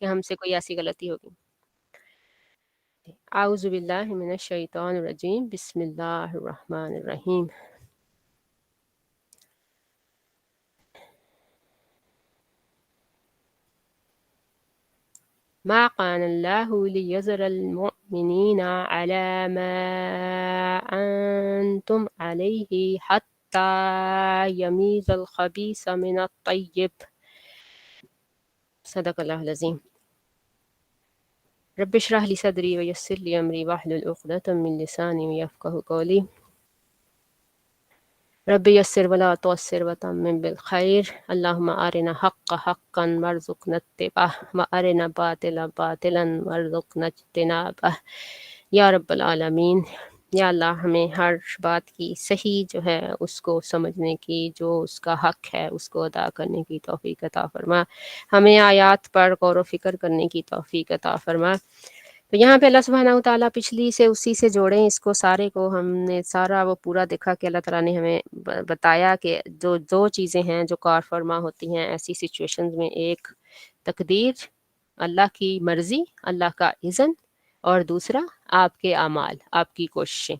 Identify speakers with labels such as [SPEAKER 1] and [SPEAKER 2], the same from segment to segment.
[SPEAKER 1] کہ ہم سے کوئی ایسی غلطی ہوگی۔ اعوذ باللہ من الشیطان الرجیم، بسم اللہ الرحمن الرحیم۔ ما كان الله ليذر المؤمنين على ما أنتم عليه حتى يميز الخبيث من الطيب، صدق اللہ العظیم۔ رب اشرح لي صدري ويسر لي أمري واحلل عقدة من لساني يفقهوا قولي، رب یسر ولا تعسر وتمم بالخیر، اللہم ارنا حق حقا وارزقنا اتباعہ وارنا باطلا باطلا وارزقنا اجتنابہ، یا رب العالمین۔ یا اللہ ہمیں ہر بات کی صحیح جو ہے اس کو سمجھنے کی، جو اس کا حق ہے اس کو ادا کرنے کی توفیق عطا فرما، ہمیں آیات پر غور و فکر کرنے کی توفیق عطا فرما۔ تو یہاں پہ اللہ سبحانہ و تعالیٰ پچھلی سے اسی سے جوڑیں اس کو سارے کو، ہم نے سارا وہ پورا دیکھا کہ اللہ تعالیٰ نے ہمیں بتایا کہ جو دو چیزیں ہیں جو کار فرما ہوتی ہیں ایسی سچویشنز میں، ایک تقدیر، اللہ کی مرضی، اللہ کا اذن، اور دوسرا آپ کے اعمال، آپ کی کوششیں۔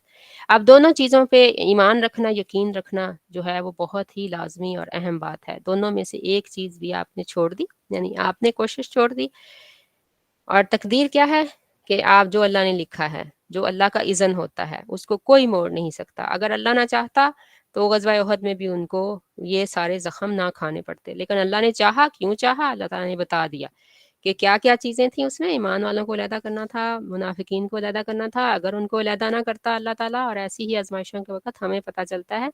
[SPEAKER 1] اب دونوں چیزوں پہ ایمان رکھنا، یقین رکھنا جو ہے وہ بہت ہی لازمی اور اہم بات ہے۔ دونوں میں سے ایک چیز بھی آپ نے چھوڑ دی، یعنی آپ نے کوشش چھوڑ دی، اور تقدیر کیا ہے کہ آپ جو اللہ نے لکھا ہے، جو اللہ کا اذن ہوتا ہے، اس کو کوئی موڑ نہیں سکتا۔ اگر اللہ نہ چاہتا تو غزوہ احد میں بھی ان کو یہ سارے زخم نہ کھانے پڑتے، لیکن اللہ نے چاہا، کیوں چاہا؟ اللہ تعالیٰ نے بتا دیا کہ کیا کیا چیزیں تھیں اس میں۔ ایمان والوں کو علیحدہ کرنا تھا، منافقین کو علیحدہ کرنا تھا۔ اگر ان کو علیحدہ نہ کرتا اللہ تعالیٰ، اور ایسی ہی آزمائشوں کے وقت ہمیں پتہ چلتا ہے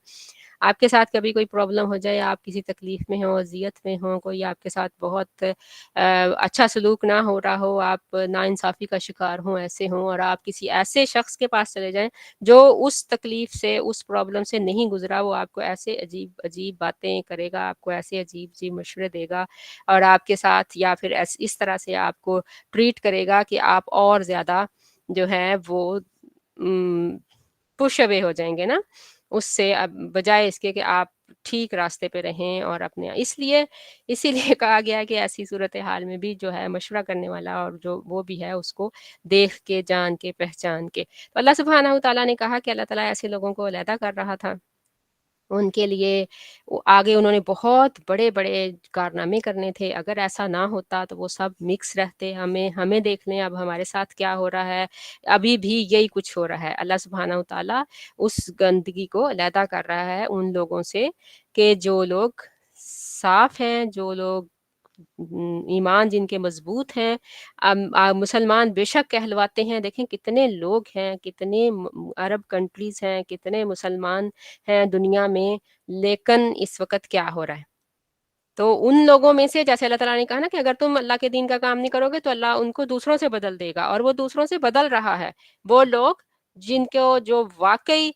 [SPEAKER 1] آپ کے ساتھ کبھی کوئی پرابلم ہو جائے، آپ کسی تکلیف میں ہوں، اذیت میں ہوں، کوئی آپ کے ساتھ بہت اچھا سلوک نہ ہو رہا ہو، آپ ناانصافی کا شکار ہوں، ایسے ہوں، اور آپ کسی ایسے شخص کے پاس چلے جائیں جو اس تکلیف سے، اس پرابلم سے نہیں گزرا، وہ آپ کو ایسے عجیب عجیب باتیں کرے گا، آپ کو ایسے عجیب عجیب مشورے دے گا، اور آپ کے ساتھ یا پھر اس طرح سے آپ کو ٹریٹ کرے گا کہ آپ اور زیادہ جو ہے وہ پش اوے ہو جائیں گے نا اس سے، اب بجائے اس کے کہ آپ ٹھیک راستے پہ رہیں اور اپنے اسی لیے کہا گیا ہے کہ ایسی صورتحال میں بھی جو ہے مشورہ کرنے والا اور جو وہ بھی ہے اس کو دیکھ کے، جان کے، پہچان کے۔ تو اللہ سبحانہ و تعالیٰ نے کہا کہ اللہ تعالیٰ ایسے لوگوں کو علیحدہ کر رہا تھا، ان کے لیے آگے انہوں نے بہت بڑے بڑے کارنامے کرنے تھے۔ اگر ایسا نہ ہوتا تو وہ سب مکس رہتے۔ ہمیں دیکھ لیں اب ہمارے ساتھ کیا ہو رہا ہے، ابھی بھی یہی کچھ ہو رہا ہے۔ اللہ سبحانہ و تعالیٰ اس گندگی کو علیحدہ کر رہا ہے ان لوگوں سے کہ جو لوگ صاف ہیں، جو لوگ ایمان جن کے مضبوط ہیں، مسلمان بے شک کہلواتے ہیں۔ دیکھیں کتنے لوگ ہیں، کتنے عرب کنٹریز ہیں، کتنے مسلمان ہیں دنیا میں، لیکن اس وقت کیا ہو رہا ہے؟ تو ان لوگوں میں سے، جیسے اللہ تعالیٰ نے کہا نا کہ اگر تم اللہ کے دین کا کام نہیں کرو گے تو اللہ ان کو دوسروں سے بدل دے گا، اور وہ دوسروں سے بدل رہا ہے۔ وہ لوگ جن کو، جو واقعی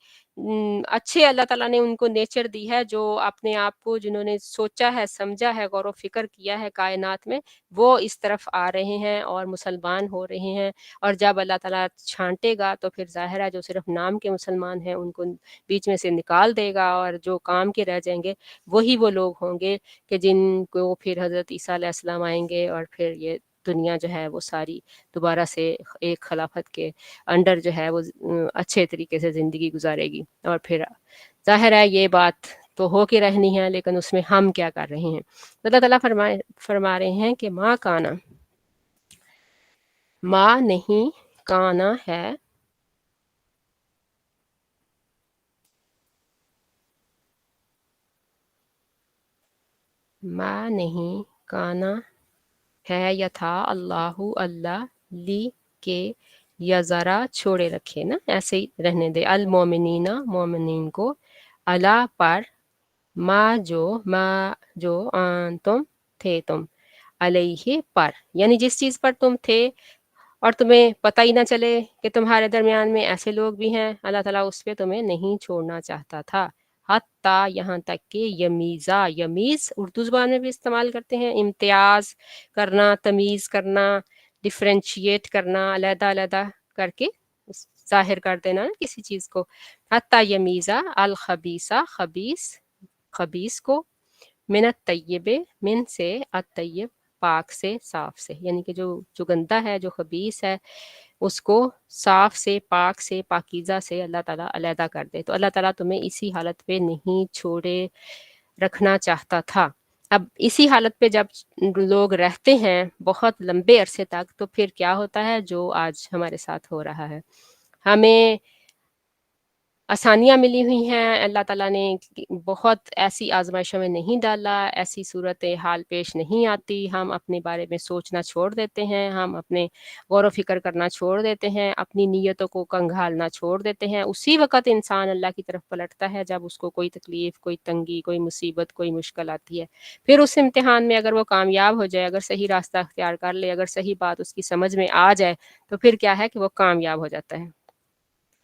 [SPEAKER 1] اچھے اللہ تعالیٰ نے ان کو نیچر دی ہے، جو اپنے آپ کو، جنہوں نے سوچا ہے، سمجھا ہے، غور و فکر کیا ہے کائنات میں، وہ اس طرف آ رہے ہیں اور مسلمان ہو رہے ہیں۔ اور جب اللہ تعالیٰ چھانٹے گا تو پھر ظاہر ہے جو صرف نام کے مسلمان ہیں ان کو بیچ میں سے نکال دے گا، اور جو کام کے رہ جائیں گے وہی وہ لوگ ہوں گے کہ جن کو پھر حضرت عیسیٰ علیہ السلام آئیں گے، اور پھر یہ دنیا جو ہے وہ ساری دوبارہ سے ایک خلافت کے انڈر جو ہے وہ اچھے طریقے سے زندگی گزارے گی۔ اور پھر ظاہر ہے یہ بات تو ہو کے رہنی ہے، لیکن اس میں ہم کیا کر رہے ہیں؟ اللہ تعالیٰ فرما رہے ہیں کہ ماں کانا، ماں نہیں، کانا ہے، ماں نہیں، کانا ہے یا تھا، اللہ اللہ، لی کے، یا ذرا چھوڑے رکھے نا، ایسے ہی رہنے دے، المومنین مومنین کو، اللہ پر، ما جو تم تھے، تم علیہ پر، یعنی جس چیز پر تم تھے اور تمہیں پتہ ہی نہ چلے کہ تمہارے درمیان میں ایسے لوگ بھی ہیں، اللہ تعالیٰ اس پہ تمہیں نہیں چھوڑنا چاہتا تھا، حتیٰ یہاں تک کہ یمیزا، یمیز اردو زبان میں بھی استعمال کرتے ہیں، امتیاز کرنا، تمیز کرنا، ڈفرینشیٹ کرنا، علیحدہ علیحدہ کر کے ظاہر کر دینا نا کسی چیز کو، حتیٰ یمیزا الخبیثہ، خبیث کو، من الطیب، من سے، الطیب پاک سے صاف سے، یعنی کہ جو گندا ہے، جو خبیث ہے، اس کو صاف سے، پاک سے، پاکیزہ سے اللہ تعالیٰ علیحدہ کر دے۔ تو اللہ تعالیٰ تمہیں اسی حالت پہ نہیں چھوڑے رکھنا چاہتا تھا۔ اب اسی حالت پہ جب لوگ رہتے ہیں بہت لمبے عرصے تک، تو پھر کیا ہوتا ہے جو آج ہمارے ساتھ ہو رہا ہے۔ ہمیں آسانیاں ملی ہوئی ہیں، اللہ تعالیٰ نے بہت ایسی آزمائشوں میں نہیں ڈالا، ایسی صورت حال پیش نہیں آتی، ہم اپنے بارے میں سوچنا چھوڑ دیتے ہیں، ہم اپنے غور و فکر کرنا چھوڑ دیتے ہیں، اپنی نیتوں کو کنگھالنا چھوڑ دیتے ہیں۔ اسی وقت انسان اللہ کی طرف پلٹتا ہے جب اس کو کوئی تکلیف، کوئی تنگی، کوئی مصیبت، کوئی مشکل آتی ہے۔ پھر اس امتحان میں اگر وہ کامیاب ہو جائے، اگر صحیح راستہ اختیار کر لے، اگر صحیح بات اس کی سمجھ میں آ جائے، تو پھر کیا ہے کہ وہ کامیاب ہو جاتا ہے،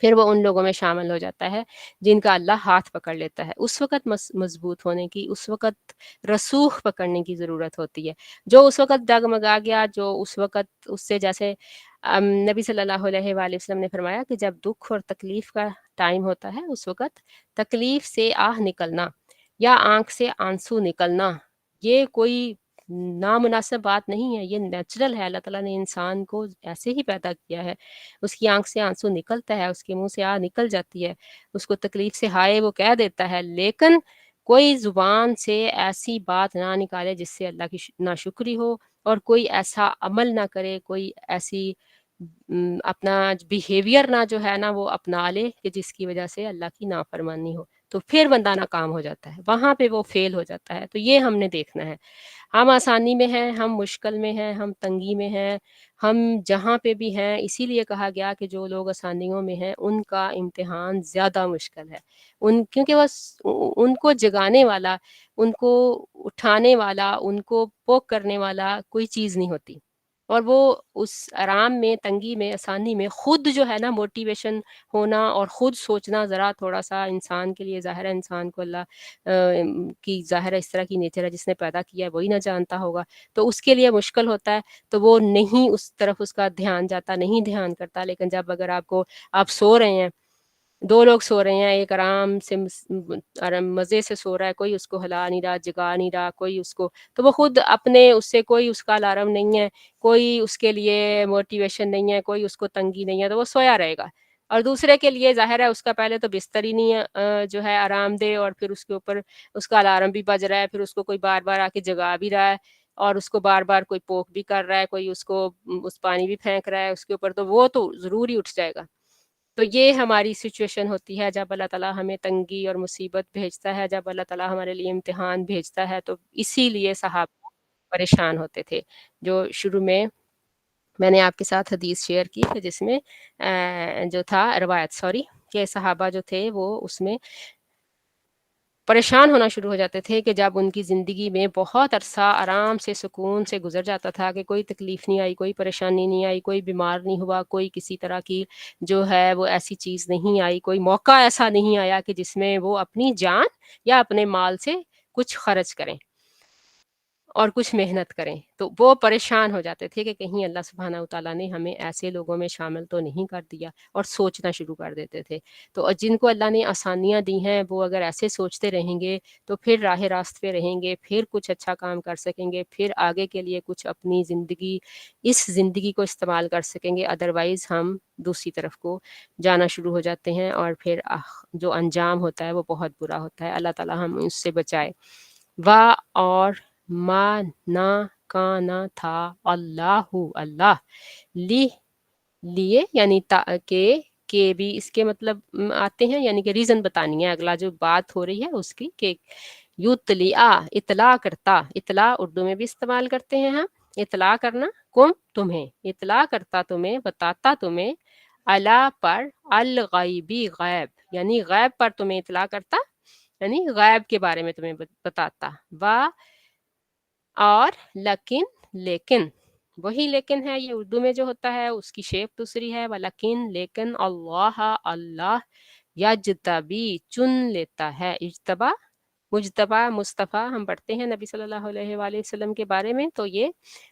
[SPEAKER 1] پھر وہ ان لوگوں میں شامل ہو جاتا ہے جن کا اللہ ہاتھ پکڑ لیتا ہے۔ اس وقت مضبوط ہونے کی، اس وقت رسوخ پکڑنے کی ضرورت ہوتی ہے۔ جو اس وقت ڈگمگا گیا، جو اس وقت اس سے جیسے نبی صلی اللہ علیہ وآلہ وسلم نے فرمایا کہ جب دکھ اور تکلیف کا ٹائم ہوتا ہے، اس وقت تکلیف سے آہ نکلنا یا آنکھ سے آنسو نکلنا یہ کوئی نامناسب بات نہیں ہے، یہ نیچرل ہے۔ اللہ تعالیٰ نے انسان کو ایسے ہی پیدا کیا ہے، اس کی آنکھ سے آنسو نکلتا ہے، اس کے منہ سے آہ نکل جاتی ہے، اس کو تکلیف سے ہائے وہ کہہ دیتا ہے، لیکن کوئی زبان سے ایسی بات نہ نکالے جس سے اللہ کی ناشکری ہو، اور کوئی ایسا عمل نہ کرے، کوئی ایسی اپنا بیہیویئر نہ جو ہے نا وہ اپنا لے کہ جس کی وجہ سے اللہ کی نافرمانی ہو، تو پھر بندہ ناکام ہو جاتا ہے، وہاں پہ وہ فیل ہو جاتا ہے۔ تو یہ ہم نے دیکھنا ہے، ہم آسانی میں ہیں، ہم مشکل میں ہیں، ہم تنگی میں ہیں، ہم جہاں پہ بھی ہیں، اسی لیے کہا گیا کہ جو لوگ آسانیوں میں ہیں ان کا امتحان زیادہ مشکل ہے، کیونکہ ان کو جگانے والا، ان کو اٹھانے والا، ان کو پوک کرنے والا کوئی چیز نہیں ہوتی، اور وہ اس آرام میں، تنگی میں، آسانی میں خود جو ہے نا موٹیویشن ہونا اور خود سوچنا ذرا تھوڑا سا انسان کے لیے ظاہر ہے، انسان کو اللہ کی ظاہر ہے اس طرح کی نیچر ہے، جس نے پیدا کیا ہے وہی نہ جانتا ہوگا، تو اس کے لیے مشکل ہوتا ہے، تو وہ نہیں اس طرف اس کا دھیان جاتا، نہیں دھیان کرتا۔ لیکن جب اگر آپ سو رہے ہیں، دو لوگ سو رہے ہیں، ایک آرام سے مزے سے سو رہا ہے، کوئی اس کو ہلا نہیں رہا، جگا نہیں رہا، کوئی اس کو، تو وہ خود اپنے اس سے کوئی اس کا الارم نہیں ہے، کوئی اس کے لیے موٹیویشن نہیں ہے، کوئی اس کو تنگی نہیں ہے، تو وہ سویا رہے گا۔ اور دوسرے کے لیے ظاہر ہے اس کا پہلے تو بستر ہی نہیں ہے جو ہے آرام دہ، اور پھر اس کے اوپر اس کا الارم بھی بج رہا ہے، پھر اس کو کوئی بار بار آ کے جگا بھی رہا ہے، اور اس کو بار بار کوئی پوک بھی کر رہا ہے، کوئی اس کو اس پانی بھی پھینک رہا ہے اس کے اوپر، تو وہ تو ضرور ہی اٹھ جائے گا۔ تو یہ ہماری سچویشن ہوتی ہے جب اللہ تعالیٰ ہمیں تنگی اور مصیبت بھیجتا ہے، جب اللہ تعالیٰ ہمارے لیے امتحان بھیجتا ہے، تو اسی لیے صحابہ پریشان ہوتے تھے۔ جو شروع میں نے آپ کے ساتھ حدیث شیئر کی کہ جس میں جو تھا روایت کہ صحابہ جو تھے وہ اس میں پریشان ہونا شروع ہو جاتے تھے کہ جب ان کی زندگی میں بہت عرصہ آرام سے، سکون سے گزر جاتا تھا، کہ کوئی تکلیف نہیں آئی، کوئی پریشانی نہیں آئی، کوئی بیمار نہیں ہوا، کوئی کسی طرح کی جو ہے وہ ایسی چیز نہیں آئی، کوئی موقع ایسا نہیں آیا کہ جس میں وہ اپنی جان یا اپنے مال سے کچھ خرچ کریں اور کچھ محنت کریں، تو وہ پریشان ہو جاتے تھے کہ کہیں اللہ سبحانہ وتعالیٰ نے ہمیں ایسے لوگوں میں شامل تو نہیں کر دیا، اور سوچنا شروع کر دیتے تھے۔ تو جن کو اللہ نے آسانیاں دی ہیں وہ اگر ایسے سوچتے رہیں گے تو پھر راہ راست پہ رہیں گے، پھر کچھ اچھا کام کر سکیں گے، پھر آگے کے لیے کچھ اپنی اس زندگی کو استعمال کر سکیں گے، ادروائز ہم دوسری طرف کو جانا شروع ہو جاتے ہیں، اور پھر جو انجام ہوتا ہے وہ بہت برا ہوتا ہے۔ اللہ تعالیٰ ہم اس سے بچائے۔ اور ما نہ کانا تھا اللہ لیے، یعنی کہ بھی اس کے مطلب آتے ہیں، یعنی کہ ریزن بتانی ہے، اگلا جو بات ہو رہی ہے اس کی، کہ اطلاع کرتا، اطلاع اردو میں بھی استعمال کرتے ہیں ہم، اطلاع کرنا، تمہیں اطلاع کرتا، تمہیں بتاتا، تمہیں اللہ پر، الغیبی غیب، یعنی غیب پر تمہیں اطلاع کرتا، یعنی غیب کے بارے میں تمہیں بتاتا، اور لیکن وہی لیکن ہے، یہ اردو میں جو ہوتا ہے اس کی شیپ دوسری ہے، لیکن اللہ یجتبی چن لیتا ہے، مجتبی مصطفیٰ ہم پڑھتے ہیں نبی صلی اللہ علیہ وآلہ وسلم کے بارے میں، تو یہ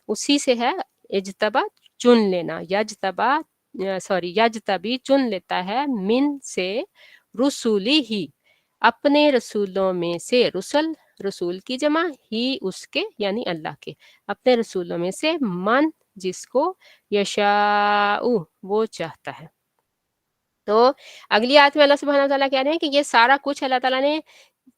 [SPEAKER 1] اسی سے ہے، اجتبا چن لینا، یجتبی چن لیتا ہے، من سے رسولی ہی، اپنے رسولوں میں سے، رسل رسول کی جمع، ہی اس کے یعنی اللہ کے، اپنے رسولوں میں سے، من جس کو، یشاء وہ چاہتا ہے۔ تو اگلی آیت میں اللہ سبحانہ وتعالیٰ کہہ رہے ہیں کہ یہ سارا کچھ اللہ تعالیٰ نے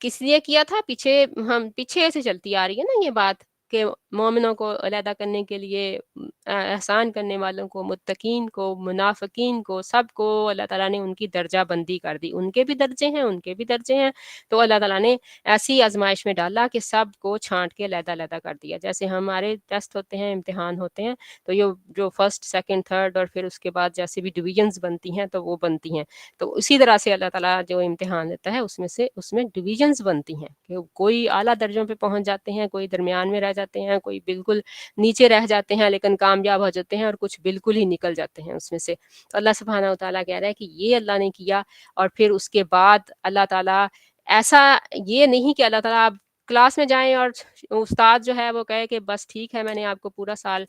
[SPEAKER 1] کس لیے کیا تھا؟ پیچھے ہم پیچھے سے چلتی آ رہی ہے نا یہ بات، کہ مومنوں کو علیحدہ کرنے کے لیے، احسان کرنے والوں کو، متقین کو، منافقین کو، سب کو اللہ تعالیٰ نے ان کی درجہ بندی کر دی، ان کے بھی درجے ہیں، ان کے بھی درجے ہیں۔ تو اللہ تعالیٰ نے ایسی آزمائش میں ڈالا کہ سب کو چھانٹ کے علیحدہ علیحدہ کر دیا۔ جیسے ہمارے ٹیسٹ ہوتے ہیں، امتحان ہوتے ہیں، تو یہ جو فرسٹ، سیکنڈ، تھرڈ اور پھر اس کے بعد جیسے بھی ڈویژنز بنتی ہیں تو وہ بنتی ہیں، تو اسی طرح سے اللہ تعالیٰ جو امتحان دیتا ہے اس میں ڈویژنز بنتی ہیں، کہ کوئی اعلیٰ درجوں پہ پہنچ جاتے ہیں، کوئی درمیان میں رہ جاتے ہیں، کوئی بالکل نیچے رہ جاتے ہیں لیکن کامیاب ہو جاتے ہیں، اور کچھ بالکل ہی نکل جاتے ہیں اس میں سے۔ تو اللہ سبحانہ وتعالیٰ کہہ رہا ہے کہ یہ اللہ نے کیا، اور پھر اس کے بعد اللہ تعالیٰ ایسا یہ نہیں کہ اللہ تعالیٰ آپ کلاس میں جائیں اور استاد جو ہے وہ کہے کہ بس ٹھیک ہے، میں نے آپ کو پورا سال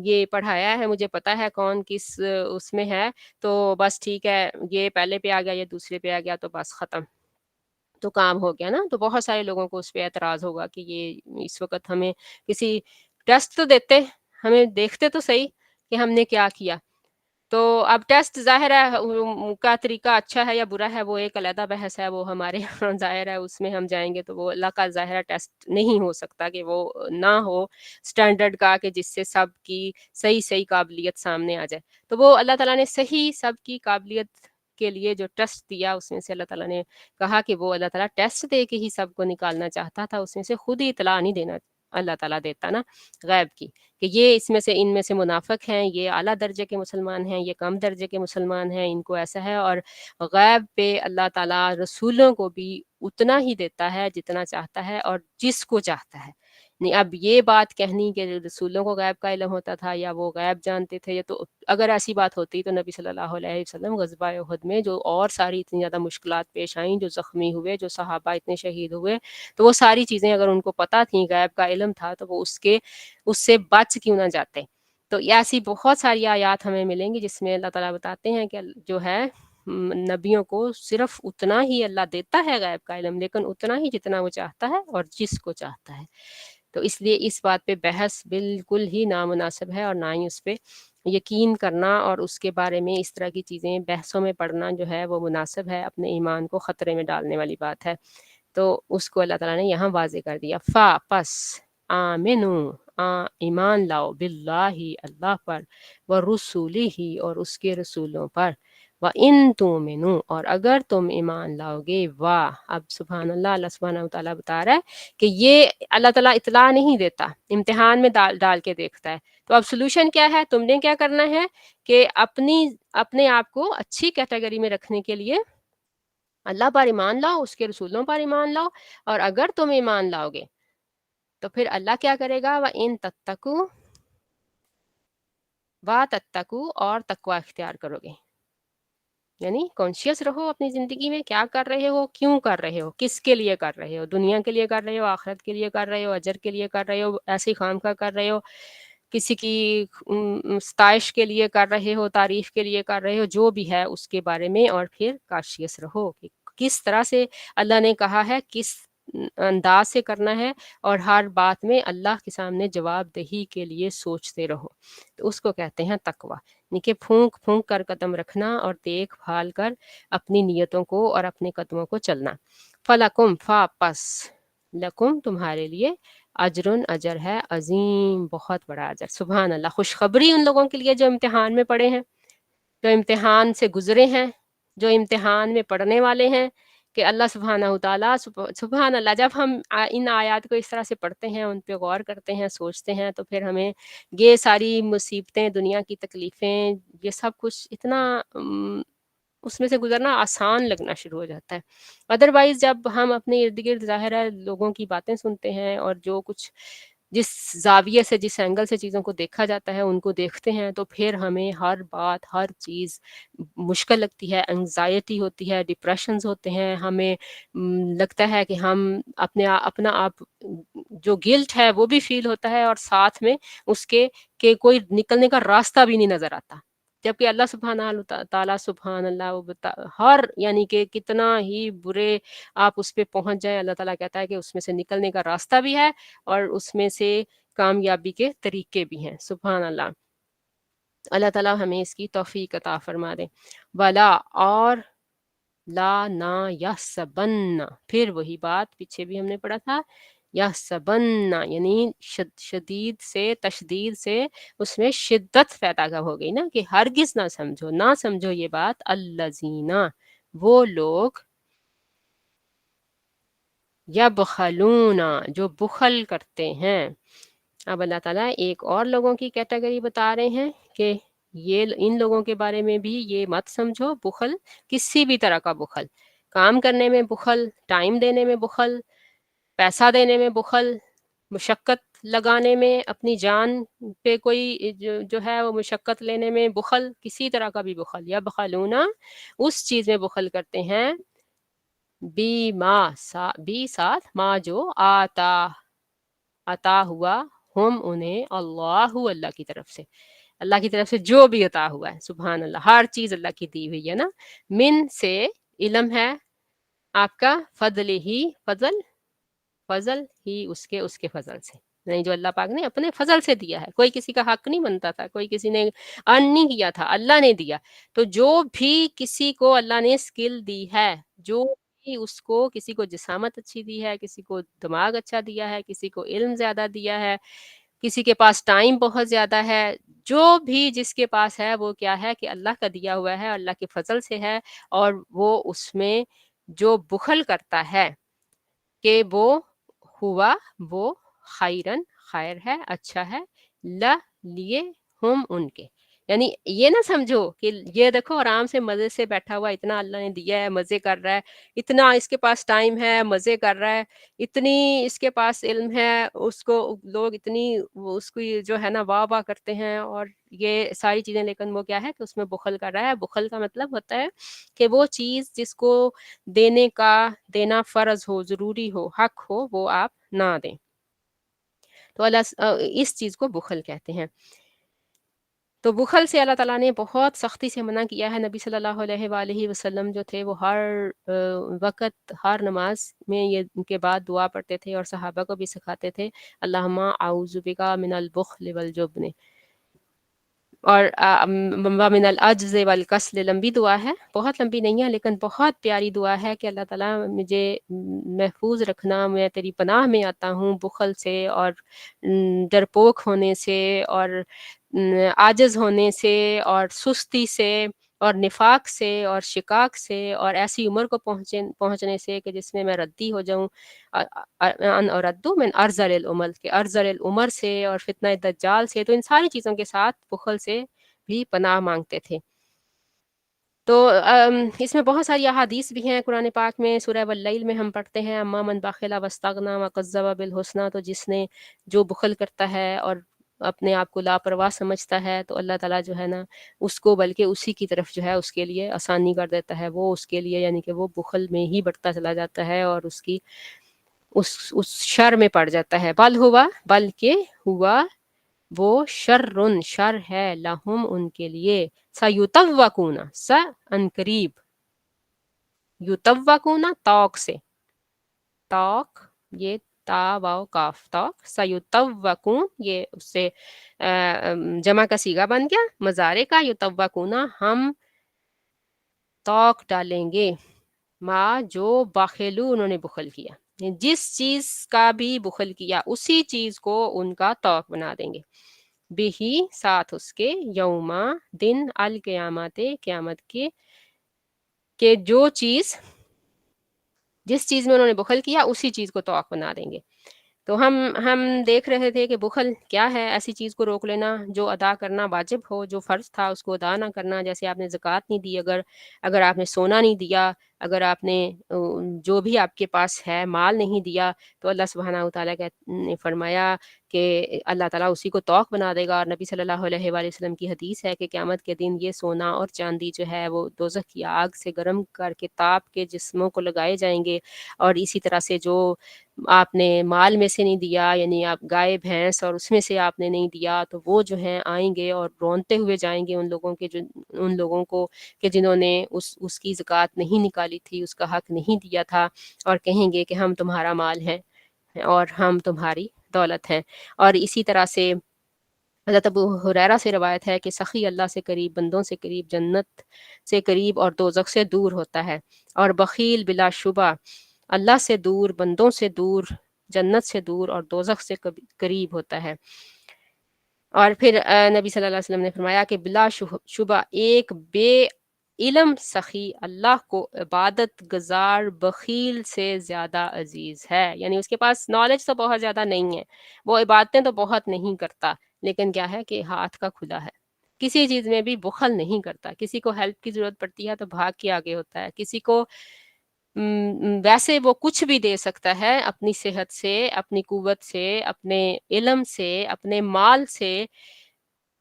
[SPEAKER 1] یہ پڑھایا ہے، مجھے پتا ہے کون کس اس میں ہے، تو بس ٹھیک ہے، یہ پہلے پہ آ گیا، یہ دوسرے پہ آ گیا، تو بس ختم، تو کام ہو گیا نا۔ تو بہت سارے لوگوں کو اس پہ اعتراض ہوگا کہ یہ اس وقت ہمیں کسی ٹیسٹ تو دیتے، ہمیں دیکھتے تو صحیح کہ ہم نے کیا کیا۔ تو اب ٹیسٹ ظاہر ہے کا طریقہ اچھا ہے یا برا ہے، وہ ایک علیحدہ بحث ہے، وہ ہمارے ظاہر ہے اس میں ہم جائیں گے تو وہ اللہ کا ظاہرہ ٹیسٹ نہیں ہو سکتا کہ وہ نہ ہو سٹینڈرڈ کا، کہ جس سے سب کی صحیح قابلیت سامنے آ جائے۔ تو وہ اللہ تعالیٰ نے صحیح سب کی قابلیت کے لیے جو ٹیسٹ دیا، اس میں سے اللہ تعالیٰ نے کہا کہ وہ اللہ تعالیٰ ٹیسٹ دے کے ہی سب کو نکالنا چاہتا تھا، اس میں سے خود ہی اطلاع نہیں دینا اللہ تعالیٰ دیتا نا غیب کی، کہ یہ اس میں سے ان میں سے منافق ہیں، یہ اعلیٰ درجے کے مسلمان ہیں، یہ کم درجے کے مسلمان ہیں، ان کو ایسا ہے۔ اور غیب پہ اللہ تعالیٰ رسولوں کو بھی اتنا ہی دیتا ہے جتنا چاہتا ہے اور جس کو چاہتا ہے۔ نہیں اب یہ بات کہنی کہ رسولوں کو غیب کا علم ہوتا تھا یا وہ غیب جانتے تھے، تو اگر ایسی بات ہوتی تو نبی صلی اللہ علیہ وسلم غزوہ احد میں جو اور ساری اتنی زیادہ مشکلات پیش آئیں، جو زخمی ہوئے، جو صحابہ اتنے شہید ہوئے، تو وہ ساری چیزیں اگر ان کو پتہ تھیں، غیب کا علم تھا، تو وہ اس سے بچ کیوں نہ جاتے۔ تو ایسی بہت ساری آیات ہمیں ملیں گی جس میں اللہ تعالیٰ بتاتے ہیں کہ جو ہے نبیوں کو صرف اتنا ہی اللہ دیتا ہے غیب کا علم، لیکن اتنا ہی جتنا وہ چاہتا ہے اور جس کو چاہتا ہے۔ تو اس لیے اس بات پہ بحث بالکل ہی نامناسب ہے، اور نہ ہی اس پہ یقین کرنا اور اس کے بارے میں اس طرح کی چیزیں بحثوں میں پڑھنا جو ہے وہ مناسب ہے، اپنے ایمان کو خطرے میں ڈالنے والی بات ہے۔ تو اس کو اللہ تعالیٰ نے یہاں واضح کر دیا، پس آمنو ایمان لاؤ، باللہ اللہ پر، ورسولہ اور اس کے رسولوں پر، وَإِن تُؤْمِنُوا اور اگر تم ایمان لاؤ گے، اب سبحان اللہ، اللہ سبحانہ وتعالیٰ بتا رہا ہے کہ یہ اللہ تعالیٰ اطلاع نہیں دیتا، امتحان میں ڈال کے دیکھتا ہے۔ تو اب سلوشن کیا ہے؟ تم نے کیا کرنا ہے کہ اپنے آپ کو اچھی کیٹیگری میں رکھنے کے لیے اللہ پر ایمان لاؤ، اس کے رسولوں پر ایمان لاؤ، اور اگر تم ایمان لاؤ گے تو پھر اللہ کیا کرے گا؟ وَإِن تَتَّقُوا اور تقوی اختیار کرو گے، یعنی کانشیس رہو اپنی زندگی میں، کیا کر رہے ہو، کیوں کر رہے ہو، کس کے لیے کر رہے ہو، دنیا کے لیے کر رہے ہو، آخرت کے لیے کر رہے ہو، اجر کے لیے کر رہے ہو، ایسی خواہ کر رہے ہو، کسی کی ستائش کے لیے کر رہے ہو، تعریف کے لیے کر رہے ہو، جو بھی ہے اس کے بارے میں، اور پھر کاشیس رہو کہ کس طرح سے اللہ نے کہا ہے، کس انداز سے کرنا ہے، اور ہر بات میں اللہ کے سامنے جواب دہی کے لیے سوچتے رہو۔ تو اس کو کہتے ہیں تقوی، یعنی کہ پھونک پھونک کر قدم رکھنا اور دیکھ بھال کر اپنی نیتوں کو اور اپنے قدموں کو چلنا۔ فَلَکُمْ پس لکم تمہارے لیے اجرن اجر ہے، عظیم بہت بڑا اجر۔ سبحان اللہ، خوشخبری ان لوگوں کے لیے جو امتحان میں پڑے ہیں، جو امتحان سے گزرے ہیں، جو امتحان میں پڑھنے والے ہیں، کہ اللہ سبحانہ تعالیٰ سبحان اللہ، جب ہم ان آیات کو اس طرح سے پڑھتے ہیں، ان پہ غور کرتے ہیں، سوچتے ہیں، تو پھر ہمیں یہ ساری مصیبتیں، دنیا کی تکلیفیں، یہ سب کچھ اتنا اس میں سے گزرنا آسان لگنا شروع ہو جاتا ہے۔ ادروائز جب ہم اپنے ارد گرد ظاہر ہے لوگوں کی باتیں سنتے ہیں، اور جو کچھ جس زاویے سے، جس اینگل سے چیزوں کو دیکھا جاتا ہے ان کو دیکھتے ہیں، تو پھر ہمیں ہر بات، ہر چیز مشکل لگتی ہے، انگزائٹی ہوتی ہے، ڈپریشنز ہوتے ہیں، ہمیں لگتا ہے کہ ہم اپنا آپ جو گلٹ ہے وہ بھی فیل ہوتا ہے، اور ساتھ میں اس کے کہ کوئی نکلنے کا راستہ بھی نہیں نظر آتا۔ جبکہ اللہ سبحانہ تعالیٰ سبحان اللہ وہ ہر یعنی کہ کتنا ہی برے آپ اس پہ پہنچ جائیں، اللہ تعالیٰ کہتا ہے کہ اس میں سے نکلنے کا راستہ بھی ہے اور اس میں سے کامیابی کے طریقے بھی ہیں. سبحان اللہ. اللہ تعالیٰ ہمیں اس کی توفیق عطا فرما دے. ولا اور لا نا یحسبن، پھر وہی بات پیچھے بھی ہم نے پڑھا تھا، یحسبن یعنی شدید سے تشدید سے اس میں شدت پیدا ہو گئی نا، کہ ہرگز نہ سمجھو، نہ سمجھو یہ بات، الذین وہ لوگ، یبخلون جو بخل کرتے ہیں. اب اللہ تعالیٰ ایک اور لوگوں کی کیٹیگری بتا رہے ہیں کہ یہ ان لوگوں کے بارے میں بھی یہ مت سمجھو بخل، کسی بھی طرح کا بخل، کام کرنے میں بخل، ٹائم دینے میں بخل، پیسہ دینے میں بخل، مشقت لگانے میں، اپنی جان پہ کوئی جو ہے وہ مشقت لینے میں بخل، کسی طرح کا بھی بخل. یا بخلون اس چیز میں بخل کرتے ہیں، بی بی ساتھ ما جو عطا ہوا، ہم انہیں اللہ کی طرف سے، اللہ کی طرف سے جو بھی عطا ہوا ہے. سبحان اللہ. ہر چیز اللہ کی دی ہوئی ہے نا. من سے علم ہے آپ کا، فضل ہی فضل ہی اس کے فضل سے، نہیں جو اللہ پاک نے اپنے فضل سے دیا ہے. کوئی کسی کا حق نہیں بنتا تھا، کوئی کسی نے ارن نہیں کیا تھا، اللہ نے دیا. تو جو بھی کسی کو اللہ نے اسکل دی ہے، جو بھی اس کو کسی کو جسامت اچھی دی ہے، کسی کو دماغ اچھا دیا ہے، کسی کو علم زیادہ دیا ہے، کسی کے پاس ٹائم بہت زیادہ ہے، جو بھی جس کے پاس ہے وہ کیا ہے کہ اللہ کا دیا ہوا ہے، اللہ کے فضل سے ہے. اور وہ اس میں جو بخل کرتا ہے کہ وہ ہوا وہ خیرن خیر ہے، اچھا ہے، لیے ہم ان کے، یعنی یہ نہ سمجھو کہ یہ دیکھو آرام سے مزے سے بیٹھا ہوا، اتنا اللہ نے دیا ہے، مزے کر رہا ہے، اتنا اس کے پاس ٹائم ہے، مزے کر رہا ہے، اتنی اس کے پاس علم ہے، اس کو لوگ اتنی اس کو جو ہے نا واہ واہ کرتے ہیں اور یہ ساری چیزیں، لیکن وہ کیا ہے کہ اس میں بخل کر رہا ہے. بخل کا مطلب ہوتا ہے کہ وہ چیز جس کو دینا فرض ہو، ضروری ہو، حق ہو، وہ آپ نہ دیں. تو اللہ اس چیز کو بخل کہتے ہیں. تو بخل سے اللہ تعالیٰ نے بہت سختی سے منع کیا ہے. نبی صلی اللہ علیہ وآلہ وسلم جو تھے وہ ہر وقت ہر نماز میں یہ ان کے بعد دعا پڑھتے تھے اور صحابہ کو بھی سکھاتے تھے، اللہم اعوذ بک من البخل والجبن، اور ومن العجز والکسل. لمبی دعا ہے، بہت لمبی نہیں ہے لیکن بہت پیاری دعا ہے کہ اللہ تعالیٰ مجھے محفوظ رکھنا، میں تیری پناہ میں آتا ہوں بخل سے اور ڈرپوک ہونے سے اور عاجز ہونے سے اور سستی سے اور نفاق سے اور شقاق سے اور ایسی عمر کو پہنچنے سے کہ جس میں میں ردی ہو جاؤں، اور ردو من ارذل العمر، کہ ارذل العمر سے اور فتنہ دجال سے. تو ان ساری چیزوں کے ساتھ بخل سے بھی پناہ مانگتے تھے. تو اس میں بہت ساری احادیث بھی ہیں قرآن پاک میں. سورہ واللیل میں ہم پڑھتے ہیں اما من بخل واستغنی وکذب بالحسنی. تو جس نے جو بخل کرتا ہے اور اپنے آپ کو لاپرواہ سمجھتا ہے تو اللہ تعالیٰ جو ہے نا اس کو بلکہ اسی کی طرف جو ہے اس کے لیے آسانی کر دیتا ہے. وہ اس کے لیے یعنی کہ وہ بخل میں ہی بڑھتا چلا جاتا ہے اور اس کی اس شر میں پڑ جاتا ہے. بل ہوا بلکہ ہوا وہ شر ہے، لہم ان کے لیے، سیطوقون ان قریب، یطوقون توق سے، توق یہ تا واو کاف توق، سیطوقون یہ اس سے جمع کا صیغہ بن گیا مضارع کا. یطوقون ہم توق ڈالیں گے، ما جو باخلو انہوں نے بخل کیا، جس چیز کا بھی بخل کیا اسی چیز کو ان کا توق بنا دیں گے. بہی ساتھ اس کے، یوما دن، القیامت قیامت کے، کہ جو چیز جس چیز میں انہوں نے بخل کیا اسی چیز کو توق بنا دیں گے. تو ہم دیکھ رہے تھے کہ بخل کیا ہے. ایسی چیز کو روک لینا جو ادا کرنا واجب ہو، جو فرض تھا اس کو ادا نہ کرنا. جیسے آپ نے زکوٰۃ نہیں دی، اگر آپ نے سونا نہیں دیا اگر آپ نے جو بھی آپ کے پاس ہے مال نہیں دیا تو اللہ سبحانہ و تعالیٰ نے فرمایا کہ اللہ تعالیٰ اسی کو طوق بنا دے گا، اور نبی صلی اللہ علیہ وآلہ وسلم کی حدیث ہے کہ قیامت کے دن یہ سونا اور چاندی جو ہے وہ دوزخ کی آگ سے گرم کر کے تاپ کے جسموں کو لگائے جائیں گے، اور اسی طرح سے جو آپ نے مال میں سے نہیں دیا، یعنی آپ گائے بھینس اور اس میں سے آپ نے نہیں دیا، تو وہ جو ہیں آئیں گے اور رونتے ہوئے جائیں گے ان لوگوں کو کہ جنہوں نے اس کی زکوٰۃ نہیں نکالی تھی، اس کا حق نہیں دیا تھا، اور کہیں گے کہ ہم تمہارا مال ہیں اور ہم تمہاری دولت ہیں۔ اور اسی طرح سے حضرت ابو ہریرہ سے روایت ہے کہ سخی اللہ سے قریب، بندوں سے قریب، جنت سے قریب اور دوزخ سے دور ہوتا ہے، اور بخیل بلا شبہ اللہ سے دور، بندوں سے دور، جنت سے دور اور دوزخ سے قریب ہوتا ہے۔ اور پھر نبی صلی اللہ علیہ وسلم نے فرمایا کہ بلا شبہ ایک بے علم سخی اللہ کو عبادت گزار بخیل سے زیادہ عزیز ہے، یعنی اس کے پاس نالج تو بہت زیادہ نہیں ہے، وہ عبادتیں تو بہت نہیں کرتا، لیکن کیا ہے کہ ہاتھ کا کھلا ہے، کسی چیز میں بھی بخل نہیں کرتا، کسی کو ہیلپ کی ضرورت پڑتی ہے تو بھاگ کے آگے ہوتا ہے، کسی کو ویسے وہ کچھ بھی دے سکتا ہے اپنی صحت سے، اپنی قوت سے، اپنے علم سے، اپنے مال سے،